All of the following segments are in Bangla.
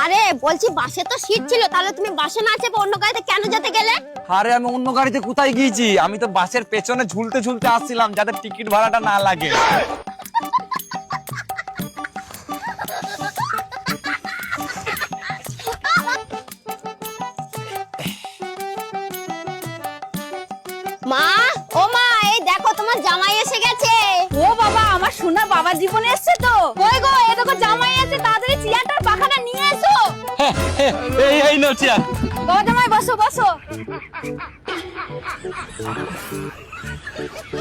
আরে বলছি বাসে তো সিট ছিল, তাহলে তুমি বাসে না চেপে অন্য গাড়িতে কেন যেতে গেলে? আরে আমি অন্য গাড়িতে কোথায় গিয়েছি? আমি তো বাসের পেছনে ঝুলতে ঝুলতে আসছিলাম যাতে টিকিট ভাড়াটা না লাগে। মা, ও মা, এই দেখো তোমার জামাই এসে গেছে। ও বাবা, আমার সোনা বাবা জীবনে এসেছে তো। কই গো, এই দেখো জামাই এসে, তাড়াতাড়ি চেয়ারটার পাখাটা নিয়ে এসো। এই নাও চেয়ার। বাবা জামাই বসো বসো।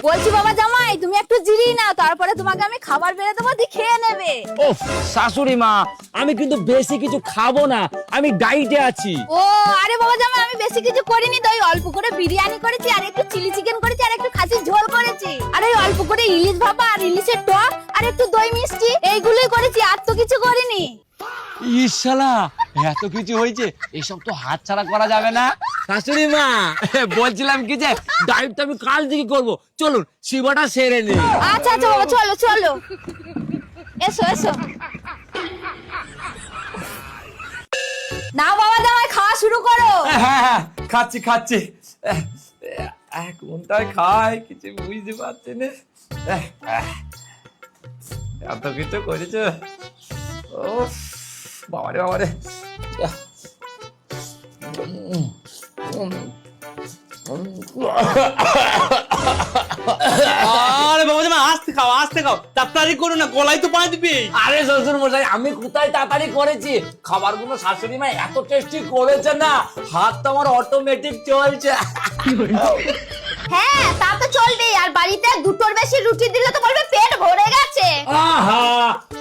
বলছি বাবা জামাই, তুমি একটু জিরিয়ে নাও, তারপরে তোমাকে আমি খাবার বেড়ে দেবো, দিয়ে খেয়ে নেবে। ও শাশুড়ি মা, আমি কিন্তু বেশি কিছু খাবো না, আমি ডাইটে আছি। ও আরে বাবা জামাই, আমি বেশি কিছু করিনি তো, ওই অল্প করে বিরিয়ানি করেছি, আর একটু চিলি চিকেন করেছি, আর একটু খাসির ঝোল করেছি, আর ওই অল্প করে ইলিশ ভাপা আর ইলিশের টক, আর একটু দই মিষ্টি, এইগুলোই করেছি, আর তো কিছু করিনি। ইশালা, এত কিছু হয়েছে, এসব তো হাত ছাড়া করা যাবে না। শাশুড়ি মা, বলছিলাম কি যে ডাইটটা আমি কাল থেকে করবো, চলুন শিবাটা সেরে নি। আচ্ছা আচ্ছা বাবা, চলো চলো, এসো এসো। না বাবা জামাই, খাওয়া শুরু করো। হ্যাঁ, খাচ্ছি খাচ্ছি। কোনটায় খাই কিছু বুঝতে পারছি না। এত কিছু করেছ, ও বাবারে বাবারে। আরে বাবা জামাই, আস্তে খাও আস্তে খাও, তাড়াতাড়ি করো না, গলায় তো পানি দিবি। আরে শ্বশুর মশাই, আমি কোথায় তাড়াতাড়ি করেছি, খাবারগুলো শাশুড়ি মা এত টেস্টি করেছে না, হাত তো আমার অটোমেটিক চলছে। হ্যাঁ, তা তো চলবেই। আর বাড়িতে দুটোর বেশি রুটি দিলে তো বলবে পেট ভরে গেছে। আহা,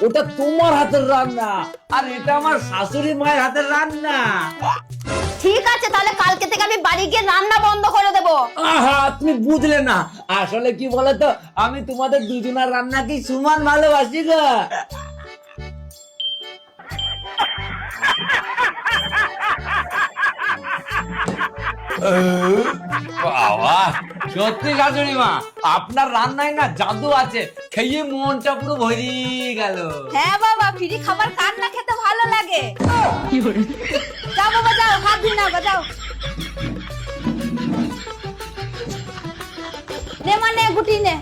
ওটা তোমার হাতের রান্না, আর এটা আমার শাশুড়ি মায়ের হাতের রান্না। ঠিক আছে, তাহলে কালকে থেকে আমি বাড়ি গিয়ে রান্না বন্ধ করে দেবো। আহা, তুমি বুঝলে না, আসলে কি বলতো, আমি তোমাদের দুজনের রান্না কি সমান ভালোবাসি গো। বাবা, সত্যি শাশুড়ি মা, আপনার রান্নায় না জাদু আছে, খেয়ে মনটা পুরো ভরিয়ে গেল। হ্যাঁ বাবা, ফ্রি খাবার কার না খেতে ভালো লাগে। যাও বাবা যাও, হাত ধুয়ে নাও গো, যাও। নে মা নে, গুটি নে।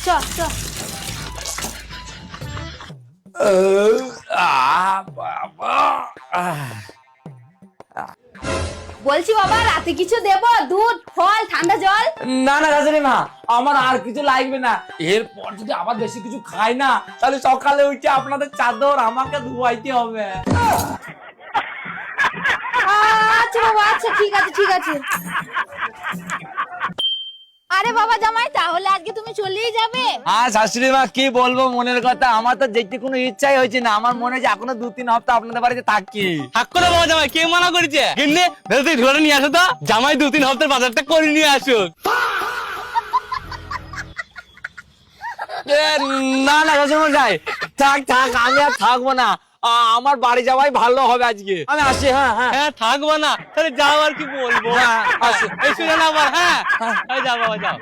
চ চ। বলছি বাবা, রাতে কিছু দেবো? দুধ, ফল, ঠান্ডা জল? না না শাশুড়ি মা, আমার আর কিছু লাগবে না। এরপর যদি আবার বেশি কিছু খাই না, তাহলে সকালে উঠে আপনাদের চাদর আমাকে ধোয়াইতে হবে। আচ্ছা বাবা, আচ্ছা ঠিক আছে ঠিক আছে। আরে বাবা জামাই, তাহলে আজকে তুমি চলেই যাবে? হ্যাঁ শাশুড়ি মা, কি বলবো মনের কথা, আমার তো যেতে কোনো ইচ্ছাই হয়েছে না, আমার মনে হচ্ছে এখনো 2-3 হপ্তাহ আপনাদের বাড়িতে থাকি। থাকো না বাবা জামাই, কে মানা করেছে? কিনে ভেতরে ধরে নিয়ে আসো তো, জামাই 2-3 হপ্তার বাজারটা করে নিয়ে আসুক। না না শ্বশুরমশাই, থাক থাক, আমি আর থাকবো না, আমার বাড়ি যাওয়াই ভালো হবে আজকে, আমি আসি। হ্যাঁ হ্যাঁ হ্যাঁ থাকবো না, তাহলে যাও, আর কি বলবো। হ্যাঁ, আসি। এই শুনে না আবার, হ্যাঁ যাও বাবা যাও।